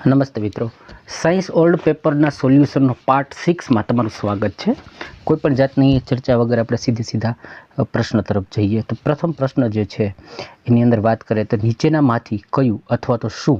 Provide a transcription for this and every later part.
નમસ્તે મિત્રો, science old પેપરના સોલ્યુશનનો part 6માં તમારું સ્વાગત છે. કોઈપણ જાતની ચર્ચા વગર આપણે સીધા પ્રશ્ન તરફ જઈએ. તો પ્રથમ પ્રશ્ન જે છે એની અંદર વાત કરીએ તો નીચેનામાંથી કયું અથવા તો શું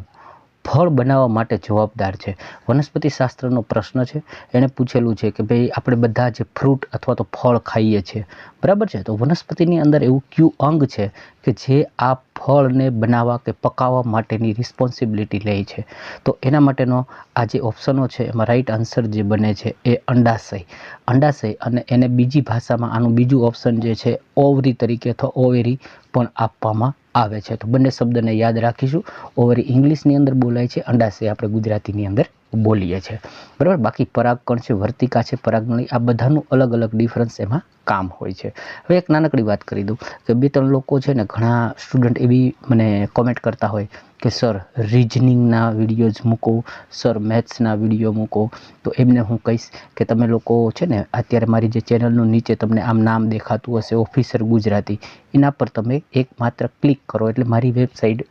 ફળ બનાવવા માટે જવાબદાર છે? વનસ્પતિ શાસ્ત્રનો પ્રશ્ન છે. એણે પૂછેલું છે કે ભાઈ આપણે બધા જે ફ્રૂટ અથવા તો ફળ ખાઈએ છીએ, બરાબર છે, તો વનસ્પતિની અંદર એવું કયું અંગ છે કે જે આ ફળને બનાવવા કે પકાવવા માટેની રિસ્પોન્સિબિલિટી લે છે? તો એના માટેનો આ જે ઓપ્શનો છે એમાં રાઈટ આન્સર જે બને છે એ અંડાશય. અને એને બીજી ભાષામાં આનું બીજું ઓપ્શન જે છે ઓવરી તરીકે અથવા ઓવેરી પણ આપવામાં આવે છે. તો બંને શબ્દને યાદ રાખીશું. ઓવરી ઇંગ્લિશની અંદર બોલાય છે, અંડાશય આપણે ગુજરાતીની અંદર બોલીએ છીએ, બરાબર. બાકી પરાગકણ છે, વર્તિકા છે, પરાગનળી, આ બધાનું અલગ અલગ ડિફરન્સ એમાં કામ હોય છે. હવે એક નાનકડી વાત કરી દઉં કે 2-3 લોકો છે ને, ઘણા સ્ટુડન્ટ એવી મને કોમેન્ટ કરતા હોય કે સર રિઝનિંગના વિડીયોઝ મૂકો, સર મેથ્સના વિડીયો મૂકો. તો એમને હું કહીશ કે તમે લોકો છે ને, અત્યારે મારી જે ચેનલનું નીચે તમને આમ નામ દેખાતું હશે ઓફિસર ગુજરાતી, એના પર તમે એકમાત્ર ક્લિક કરો એટલે મારી વેબસાઇટ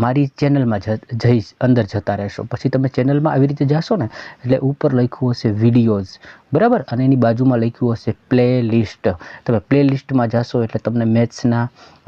મારી ચેનલમાં અંદર જતા રહેશો. પછી તમે ચેનલમાં આવી રીતે જાશો ને એટલે ઉપર લખ્યું હશે વિડીયોઝ, બરાબર, અને એની બાજુમાં લખ્યું હશે પ્લે લિસ્ટ. તમે પ્લે લિસ્ટમાં જાશો એટલે તમને મેથ્સના,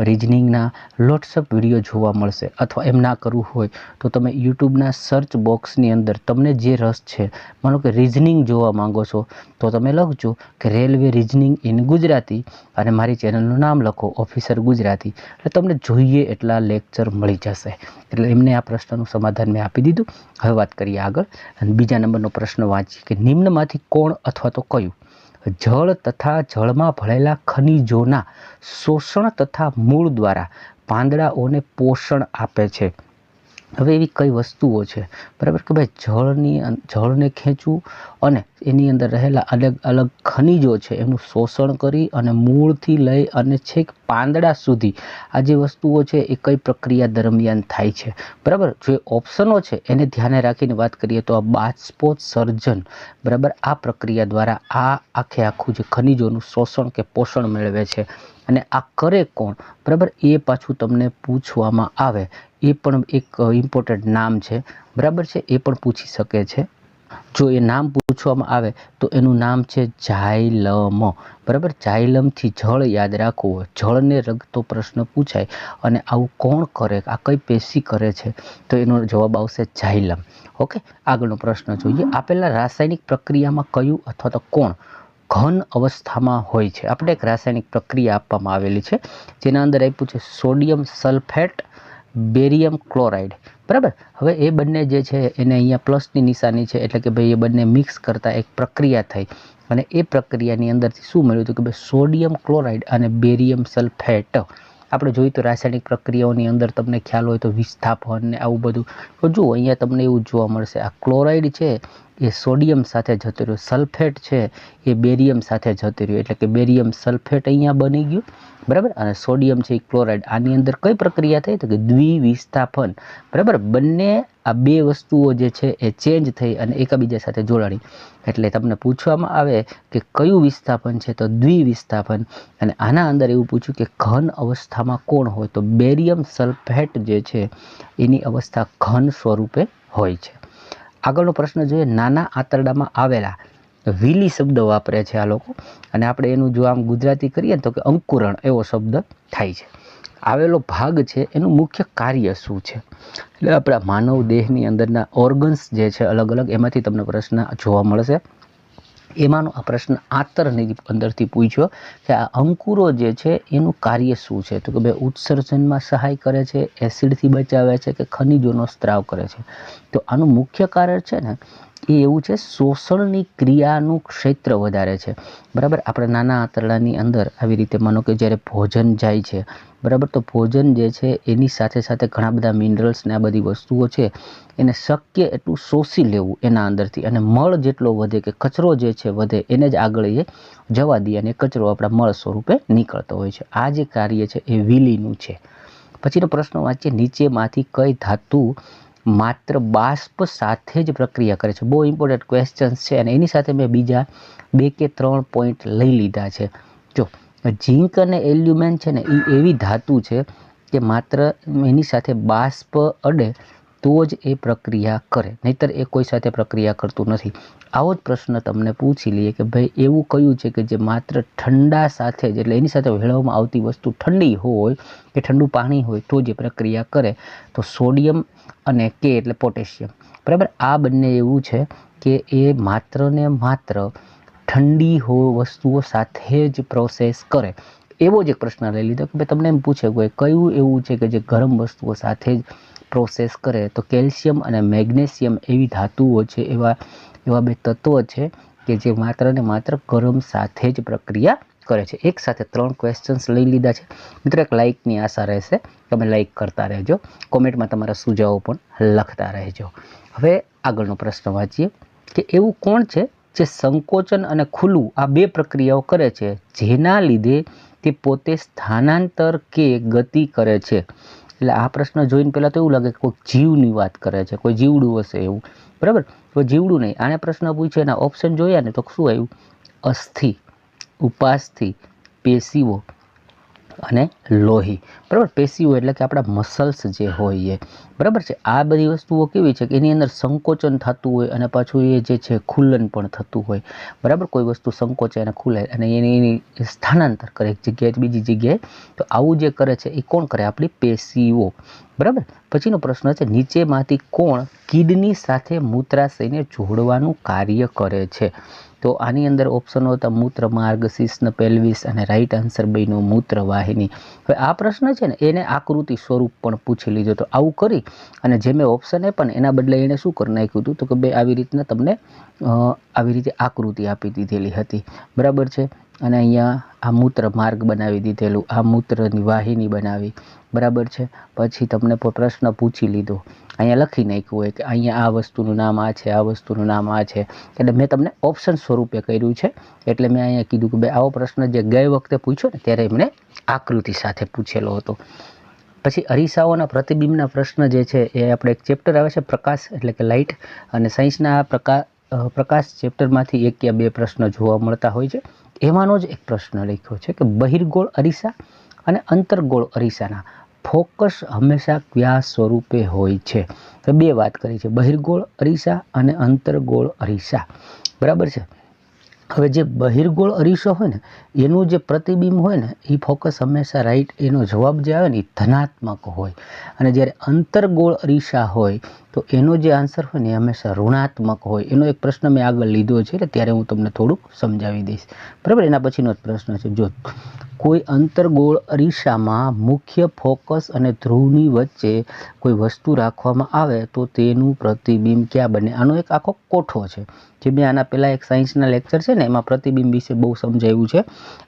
રિઝનિંગના લોટ્સ ઓફ વિડીયો જોવા મળશે. અથવા એમ ના કરવું હોય તો તમે યુટ્યુબના સર્ચ બોક્સની અંદર તમને જે રસ છે, માનો કે રિઝનિંગ જોવા માંગો છો તો તમે લખજો કે રેલવે રિઝનિંગ ઇન ગુજરાતી અને મારી ચેનલનું નામ લખો ઓફિસર ગુજરાતી, એટલે તમને જોઈએ એટલા લેક્ચર મળી જશે. એટલે એમને આ પ્રશ્નનું સમાધાન મેં આપી દીધું. હવે વાત કરીએ આગળ અને બીજા નંબરનો પ્રશ્ન વાંચીએ કે નિમ્નમાંથી કોણ અથવા તો કયું જળ તથા જળમાં ભળેલા ખનિજોના શોષણ તથા મૂળ દ્વારા પાંદડાઓને પોષણ આપે છે? હવે એવી કઈ વસ્તુઓ છે, બરાબર, કે ભાઈ જળને ખેંચવું અને એની અંદર રહેલા અલગ અલગ ખનિજો છે એનું શોષણ કરી અને મૂળથી લઈ અને છેક પાંદડા સુધી આ જે વસ્તુઓ છે એ કઈ પ્રક્રિયા દરમિયાન થાય છે, બરાબર. જે ઓપ્શનો છે એને ધ્યાને રાખીને વાત કરીએ તો આ બાષ્પોત્સર્જન, બરાબર, આ પ્રક્રિયા દ્વારા આ આખું જે ખનિજોનું શોષણ કે પોષણ મેળવે છે. અને આ કરે કોણ, બરાબર, એ પાછું તમને પૂછવામાં આવે. એ પણ એક ઇમ્પોર્ટન્ટ નામ છે, બરાબર છે, એ પણ પૂછી શકે છે. જો એ નામ પૂછવામાં આવે તો એનું નામ છે ઝાયલમ, બરાબર. ઝાયલમથી જળ યાદ રાખવું હોય, જળને લગતો પ્રશ્ન પૂછાય અને આવું કોણ કરે, આ કઈ પેશી કરે છે, તો એનો જવાબ આવશે ઝાયલમ. ઓકે, આગળનો પ્રશ્ન જોઈએ. આપેલા રાસાયણિક પ્રક્રિયામાં કયું અથવા તો કોણ ઘન અવસ્થામાં હોય છે? આપણે એક રાસાયણિક પ્રક્રિયા આપવામાં આવેલી છે જેના અંદર આપ્યું છે સોડિયમ સલ્ફેટ, બેરિયમ ક્લોરાઇડ, બરાબર. હવે એ બંને જે છે એને અહીંયા પ્લસની નિશાની છે એટલે કે ભાઈ એ બંને મિક્સ કરતાં એક પ્રક્રિયા થઈ અને એ પ્રક્રિયાની અંદરથી શું મળ્યું હતું કે ભાઈ સોડિયમ ક્લોરાઇડ અને બેરિયમ સલ્ફેટ. આપણે જોઈએ તો રાસાયણિક પ્રક્રિયાઓની અંદર તમને ખ્યાલ હોય તો વિસ્થાપન ને આવું બધું, તો જુઓ અહીંયા તમને એવું જોવા મળશે. આ ક્લોરાઇડ છે એ સોડિયમ સાથે જતું રહ્યું, સલ્ફેટ છે એ બેરિયમ સાથે જતું રહ્યું, એટલે કે બેરિયમ સલ્ફેટ અહીંયા બની ગયું, બરાબર, અને સોડિયમ છે એ ક્લોરાઇડ. આની અંદર કઈ પ્રક્રિયા થઈ તો કે દ્વિવિસ્થાપન, બરાબર. બંને આ બે વસ્તુઓ જે છે એ ચેન્જ થઈ અને એકબીજા સાથે જોડાણી. એટલે તમને પૂછવામાં આવે કે કયું વિસ્થાપન છે તો દ્વિવિસ્થાપન. અને આના અંદર એવું પૂછ્યું કે ઘન અવસ્થામાં કોણ હોય, તો બેરિયમ સલ્ફેટ જે છે એની અવસ્થા ઘન સ્વરૂપે હોય છે. આગળનો પ્રશ્ન જોઈએ. નાના આંતરડામાં આવેલા વિલી શબ્દ વાપરે છે આ લોકો, અને આપણે એનું જો આમ ગુજરાતી કરીએ તો કે અંકુરણ એવો શબ્દ થાય છે. આવેલો ભાગ છે એનું મુખ્ય કાર્ય શું છે? એટલે આપણા માનવ દેહની અંદરના ઓર્ગન્સ જે છે અલગ અલગ, એમાંથી તમને પ્રશ્ન જોવા મળશે. એમાંનો આ પ્રશ્ન આંતરની અંદરથી પૂછ્યો કે આ અંકુરો જે છે એનું કાર્ય શું છે? તો કે ભાઈ ઉત્સર્જનમાં સહાય કરે છે, એસિડથી બચાવે છે, કે ખનિજોનો સ્ત્રાવ કરે છે? તો આનું મુખ્ય કારણ છે ને એ એવું છે શોષણની ક્રિયાનું ક્ષેત્ર વધારે છે, બરાબર. આપણે નાના આંતરડાની અંદર આવી રીતે માનો કે જ્યારે ભોજન જાય છે, બરાબર, તો ભોજન જે છે એની સાથે સાથે ઘણા બધા મિનરલ્સ ને આ બધી વસ્તુઓ છે એને શક્ય એટલું શોષી લેવું એના અંદરથી, અને મળ જેટલો વધે કે કચરો જે છે વધે એને જ આગળ એ જવા દે અને કચરો આપણા મળ સ્વરૂપે નીકળતો હોય છે. આ જે કાર્ય છે એ વિલીનું છે. પછીનો પ્રશ્ન વાંચીએ. નીચેમાંથી કઈ ધાતુ માત્ર બાષ્પ સાથે જ પ્રક્રિયા કરે છે? બહુ ઇમ્પોર્ટન્ટ ક્વેશ્ચન્સ છે અને એની સાથે મેં બીજા 2 કે 3 પોઈન્ટ લઈ લીધા છે. જો ઝીંક અને એલ્યુમિન છે ને એ એવી ધાતુ છે કે માત્ર એની સાથે બાષ્પ અડે તો જ એ પ્રક્રિયા કરે, નહીંતર એ કોઈ સાથે પ્રક્રિયા કરતું નથી. આવો જ પ્રશ્ન તમને પૂછી લઈએ કે ભાઈ એવું કયું છે કે જે માત્ર ઠંડા સાથે જ, એટલે એની સાથે ભેળવવામાં આવતી વસ્તુ ઠંડી હોય કે ઠંડુ પાણી હોય તો જે પ્રક્રિયા કરે, તો સોડિયમ અને કે એટલે પોટેશિયમ. બરાબર, આ બંને એવું છે કે એ માત્ર ને માત્ર ઠંડી વસ્તુઓ સાથે જ પ્રોસેસ કરે. એવો જ એક પ્રશ્ન લઈ લીધો કે ભાઈ તમને એમ પૂછે કોઈ કયું એવું છે કે જે ગરમ વસ્તુઓ સાથે જ પ્રોસેસ કરે, તો કેલ્શિયમ અને મેગ્નેશિયમ એવી ધાતુઓ છે, એવા બે તત્વો છે કે જે માત્ર ને માત્ર ગરમ સાથે જ પ્રક્રિયા કરે છે. એક સાથે 3 ક્વેશ્ચન્સ લઈ લીધા છે. મિત્રો, એક લાઇકની આશા રહેશે, તમે લાઇક કરતા રહેજો, કોમેન્ટમાં તમારા સુઝાવો પણ લખતા રહેજો. હવે આગળનો પ્રશ્ન વાંચીએ કે એવું કોણ છે જે સંકોચન અને ખુલ્લું આ બે પ્રક્રિયાઓ કરે છે, જેના લીધે તે પોતે સ્થાનાંતર કે ગતિ કરે છે. એટલે આ પ્રશ્ન જોઈને પહેલાં તો એવું લાગે કે કોઈ જીવની વાત કરે છે, કોઈ જીવડું હશે એવું. બરાબર, કોઈ જીવડું નહીં. આને પ્રશ્ન પૂછ્યો એના ઓપ્શન જોયા ને તો શું આવ્યું? અસ્થિ, ઉપાસ્થિ, પેશીઓ અને લોહી. બરાબર, પેશીઓ એટલે કે આપણા મસલ્સ જે હોય એ. બરાબર છે, આ બધી વસ્તુઓ કેવી છે કે એની અંદર સંકોચન થતું હોય અને પાછું એ જે છે ખુલ્લન પણ થતું હોય. બરાબર, કોઈ વસ્તુ સંકોચે અને ખુલે અને એની સ્થાનાંતર કરે એક જગ્યાએ બીજી જગ્યાએ, તો આવું જે કરે છે એ કોણ કરે? આપણી પેશીઓ. બરાબર, પછીનો પ્રશ્ન છે નીચેમાંથી કોણ કિડની સાથે મૂત્રાશયને જોડવાનું કાર્ય કરે છે? તો આની અંદર ઓપ્શનો હતા મૂત્ર માર્ગ, શિશ્ન પેલ્વિસ અને રાઈટ આન્સર બન્યો મૂત્ર વાહિની. હવે આ પ્રશ્ન છે ને એને આકૃતિ સ્વરૂપ પણ પૂછી લીધો. તો આવું કરી અને જે મેં ઓપ્શન આપ્યા ને એના બદલે એને શું કરી નાખ્યું હતું તો કે ભાઈ આવી રીતના તમને આવી રીતે આકૃતિ આપી દીધેલી હતી. બરાબર છે, અને અહીંયા આ મૂત્ર માર્ગ બનાવી દીધેલું, આ મૂત્રની વાહિની બનાવી. બરાબર છે, પછી તમને પ્રશ્ન પૂછી લીધો, અહીંયા લખી નાખ્યું હોય કે અહીંયા આ વસ્તુનું નામ આ છે, આ વસ્તુનું નામ આ છે. એટલે મેં તમને ઓપ્શન સ્વરૂપે કર્યું છે. એટલે મેં અહીંયા કીધું કે ભાઈ આવો પ્રશ્ન જે ગઈ વખતે પૂછ્યો ને ત્યારે એમણે આકૃતિ સાથે પૂછેલો હતો. પછી અરીસાઓના પ્રતિબિંબના પ્રશ્ન જે છે એ આપણે એક ચેપ્ટર આવે છે પ્રકાશ એટલે કે લાઇટ, અને સાયન્સના પ્રકાશ ચેપ્ટરમાંથી 1 કે 2 પ્રશ્ન જોવા મળતા હોય છે. એમાંનો જ એક પ્રશ્ન લખ્યો છે કે બહિર્ગોળ અરીસા અને અંતર્ગોળ અરીસાના ફોકસ હંમેશા કયા સ્વરૂપે હોય છે? તો 2 વાત કરી છે, બહિર્ગોળ અરીસા અને અંતર્ગોળ અરીસા. બરાબર છે, હવે જે બહિર્ગોળ અરીસો હોય ને એનું જે પ્રતિબિંબ હોય ને એ ફોકસ હંમેશા રાઈટ, એનો જવાબ જે આવે ને એ ધનાત્મક હોય, અને જ્યારે અંતર્ગોળ અરીસા હોય તો એનો જે આન્સર હોય ને એ હંમેશા ઋણાત્મક હોય. એનો એક પ્રશ્ન મેં આગળ લીધો છે, ત્યારે હું તમને થોડુંક સમજાવી દઈશ. બરાબર, એના પછીનો જ પ્રશ્ન છે, જો કોઈ અંતર્ગોળ અરીસામાં મુખ્ય ફોકસ અને ધ્રુવની વચ્ચે કોઈ વસ્તુ રાખવામાં આવે તો તેનું પ્રતિબિંબ ક્યાં બને? આનો એક આખો કોઠો છે, જે મેં આના પહેલાં એક સાયન્સના લેક્ચર છે ને એમાં પ્રતિબિંબ વિશે બહુ સમજાવ્યું છે.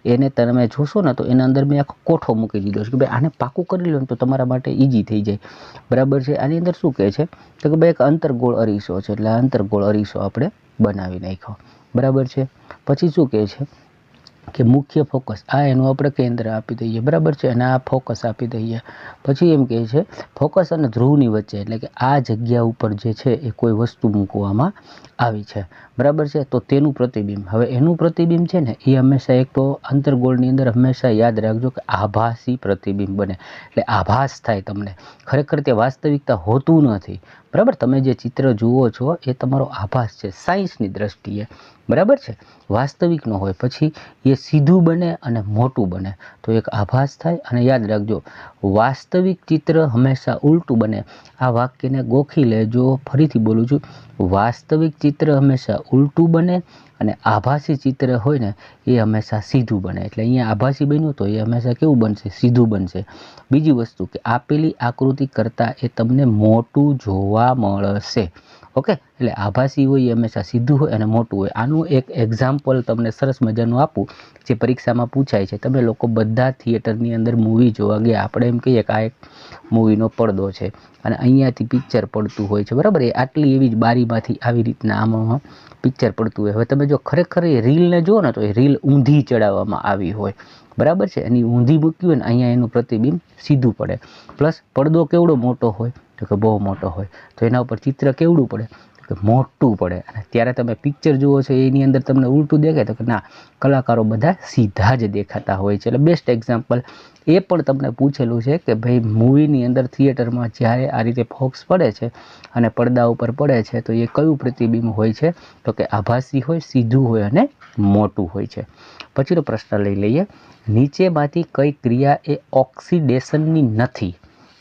એને તમે જોશો ને તો એના અંદર મેં આખો કોઠો મૂકી દીધો છે કે ભાઈ આને પાકું કરી લો ને તો તમારા માટે ઇઝી થઈ જાય. બરાબર છે, આની અંદર શું કહે છે તો કે ભાઈ એક અંતર્ગોળ અરીસો છે, એટલે અંતર્ગોળ અરીસો આપણે બનાવી નાખ્યો. બરાબર છે, પછી શું કહે છે કે મુખ્ય ફોકસ આ એનું આપણે કેન્દ્ર આપી દઈએ. બરાબર છે, અને આ ફોકસ આપી દઈએ. પછી એમ કહે છે ફોકસ અને ધ્રુવની વચ્ચે, એટલે કે આ જગ્યા ઉપર જે છે એ કોઈ વસ્તુ મૂકવામાં આવી છે. બરાબર છે, તો તેનું પ્રતિબિંબ, હવે એનું પ્રતિબિંબ છે ને એ હંમેશા એક તો અંતર્ગોળની અંદર હંમેશા યાદ રાખજો કે આભાસી પ્રતિબિંબ બને, એટલે આભાસ થાય તમને, ખરેખર તે વાસ્તવિકતા હોતું નથી. બરાબર, તમે જે ચિત્ર જુઓ છો એ તમારો આભાસ છે સાયન્સની દ્રષ્ટિએ. બરાબર છે, વાસ્તવિક ન હોય. પછી એ સીધું બને અને મોટું બને, તો એક આભાસ થાય. અને યાદ રાખજો વાસ્તવિક ચિત્ર હંમેશા ઉલટું બને. આ વાક્યને ગોખી લેજો, ફરીથી બોલું છું, વાસ્તવિક ચિત્ર હંમેશા ઉલટું બને અને આભાસી ચિત્ર હોય ને એ હંમેશા સીધું બને. એટલે અહીંયા આભાસી બન્યું તો એ હંમેશા કેવું બનશે? સીધું બનશે. બીજી વસ્તુ કે આપેલી આકૃતિ કરતાં એ તમને મોટું જોવા મળશે. ઓકે, એટલે આભાસી હોય એ હંમેશા સીધું હોય અને મોટું હોય. આનું એક એક્ઝામ્પલ તમને સરસ મજાનું આપું જે પરીક્ષામાં પૂછાય છે. તમે લોકો બધા થિયેટરની અંદર મૂવી જોવા ગયા, આપણે એમ કહીએ કે આ એક મૂવીનો પડદો છે અને અહીંયાથી પિક્ચર પડતું હોય છે. બરાબર, એ આટલી એવી જ બારીમાંથી આવી રીતના આમાં પિક્ચર પડતું હોય. હવે તમે જો ખરેખર એ રીલને જુઓ ને તો એ રીલ ઊંધી ચડાવવામાં આવી હોય. બરાબર છે, એની ઊંધી મૂકી હોય ને અહીંયા એનું પ્રતિબિંબ સીધું પડે. પ્લસ પડદો કેવડો મોટો હોય તો કે બહુ મોટો હોય, તો એના ઉપર ચિત્ર કેવડું પડે કે મોટું પડે, અને ત્યારે તમે પિક્ચર જુઓ છો એની અંદર તમને ઉલટું દેખાય તો કે ના, કલાકારો બધા સીધા જ દેખાતા હોય છે. એટલે બેસ્ટ એક્ઝામ્પલ એ પણ તમને પૂછેલું છે કે ભાઈ મૂવીની અંદર થિયેટરમાં જ્યારે આ રીતે ફોક્સ પડે છે અને પડદા ઉપર પડે છે તો એ કયું પ્રતિબિંબ હોય છે? તો કે આભાસી હોય, સીધું હોય અને મોટું હોય છે. પછીનો પ્રશ્ન લઈ લઈએ, નીચેમાંથી કઈ ક્રિયા એ ઓક્સિડેશનની નથી?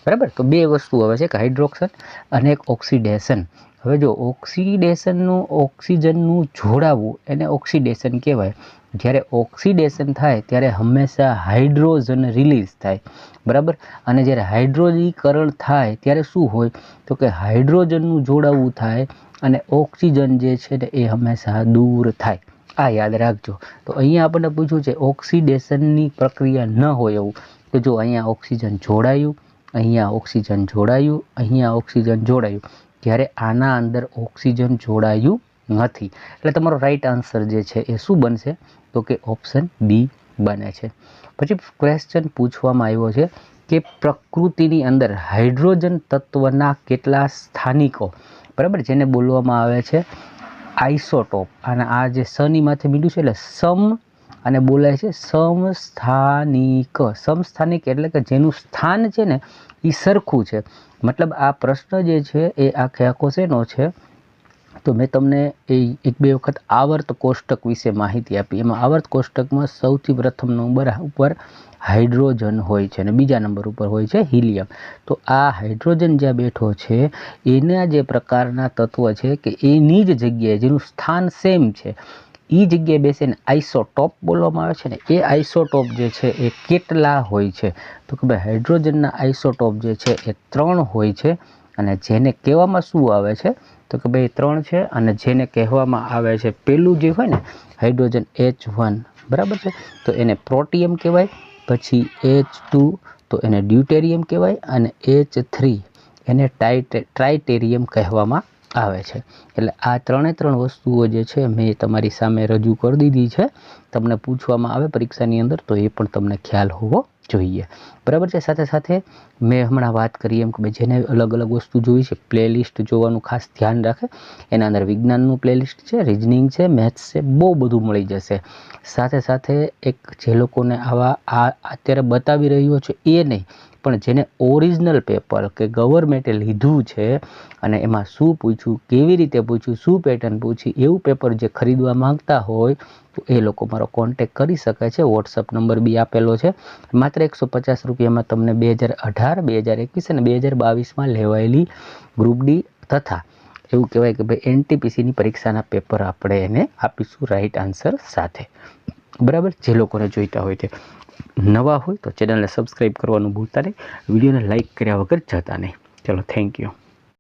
બરાબર, તો બે વસ્તુ આવે છે, એક હાઇડ્રોક્સન અને એક ઓક્સિડેશન. હવે જો ઓક્સિડેશનનું ઓક્સિજનનું જોડાવું એને ઓક્સિડેશન કહેવાય. જ્યારે ઓક્સિડેશન થાય ત્યારે હંમેશા હાઇડ્રોજન રિલીઝ થાય, બરાબર. અને જ્યારે હાઇડ્રોજીકરણ થાય ત્યારે શું હોય? તો કે હાઇડ્રોજનનું જોડાવું થાય અને ઓક્સિજન જે છે ને એ હંમેશા દૂર થાય. આ યાદ રાખજો. તો અહીંયા આપણને પૂછ્યું છે ઓક્સિડેશનની પ્રક્રિયા ન હોય એવું, તો જો અહીંયા ઓક્સિજન જોડાયું, અહીંયા ઓક્સિજન જોડાયું, અહીંયા ઓક્સિજન જોડાયું, ત્યારે આના અંદર ઓક્સિજન જોડાયું નથી. એટલે તમારો રાઈટ આન્સર જે છે એ શું બનશે? તો કે ઓપ્શન બી બને છે. પછી ક્વેશ્ચન પૂછવામાં આવ્યો છે કે પ્રકૃતિની અંદર હાઇડ્રોજન તત્વના કેટલા સ્થાનિકો, બરાબર, જેને બોલવામાં આવે છે આઇસોટોપ. અને આ જે સની માથે મીંડું છે એટલે સમ, અને બોલાય છે સમસ્થાનિક. સમસ્થાનિક એટલે કે જેનું સ્થાન છે ને એ સરખું છે. મતલબ આ પ્રશ્ન જે છે એ આખો શેનો છે? તો મેં તમને એક બે વખત આવર્ત કોષ્ટક વિશે માહિતી આપી. એમાં આવર્ત કોષ્ટકમાં સૌથી પ્રથમ નંબર ઉપર હાઇડ્રોજન હોય છે અને બીજા નંબર ઉપર હોય છે હિલિયમ. તો આ હાઇડ્રોજન જ્યાં બેઠો છે એના જે પ્રકારના તત્વ છે કે એની જ જગ્યાએ જેનું સ્થાન સેમ છે એ જગ્યાએ બેસીને આઇસોટોપ બોલવામાં આવે છે ને. એ આઇસોટોપ જે છે એ કેટલા હોય છે? તો કે ભાઈ હાઇડ્રોજનના આઇસોટોપ જે છે એ 3 હોય છે. અને જેને કહેવામાં શું આવે છે? તો કે ભાઈ 3 છે. અને જેને કહેવામાં આવે છે પેલું જે હોય ને હાઇડ્રોજન H1, બરાબર છે, તો એને પ્રોટિયમ કહેવાય. પછી H2 તો એને ડ્યુટેરિયમ કહેવાય. અને H3 એને ટ્રાઇટેરિયમ કહેવામાં આવે છે. એટલે આ 3 વસ્તુઓ જે છે મેં તમારી સામે રજૂ કરી દીધી છે. તમને પૂછવામાં આવે પરીક્ષાની અંદર તો એ પણ તમને ખ્યાલ હોવો જોઈએ, બરાબર છે. સાથે સાથે મેં હમણાં વાત કરી એમ કે ભાઈ જેને અલગ અલગ વસ્તુ જોઈ છે પ્લેલિસ્ટ જોવાનું ખાસ ધ્યાન રાખે. એના અંદર વિજ્ઞાનનું પ્લેલિસ્ટ છે, રિઝનિંગ છે, મેથ્સ છે, બહુ બધું મળી જશે. સાથે સાથે એક જે લોકોને આવા અત્યારે બતાવી રહ્યો છે એ નહીં, પણ જેને ઓરિજિનલ પેપર કે ગવર્મેન્ટે લીધું છે અને એમાં શું પૂછ્યું, કેવી રીતે પૂછ્યું, શું પેટર્ન પૂછી, એવું પેપર જે ખરીદવા માંગતા હોય તો એ લોકો મારો કોન્ટેક કરી શકે છે. વોટ્સઅપ નંબર બી આપેલો છે. માત્ર 150 રૂપિયામાં તમને 2018, 2021 અને 2022માં લેવાયેલી ગ્રુપ ડી તથા એવું કહેવાય કે ભાઈ NTPCની પરીક્ષાના પેપર આપણે એને આપીશું રાઈટ આન્સર સાથે, બરાબર. જે લોકોને જોઈતા હોય તે નવા હોય તો ચેનલને સબસ્ક્રાઈબ કરવાનું ભૂલતા નહીં, વિડીયોને લાઇક કર્યા વગર જતા નહીં. ચલો, થેન્ક યુ.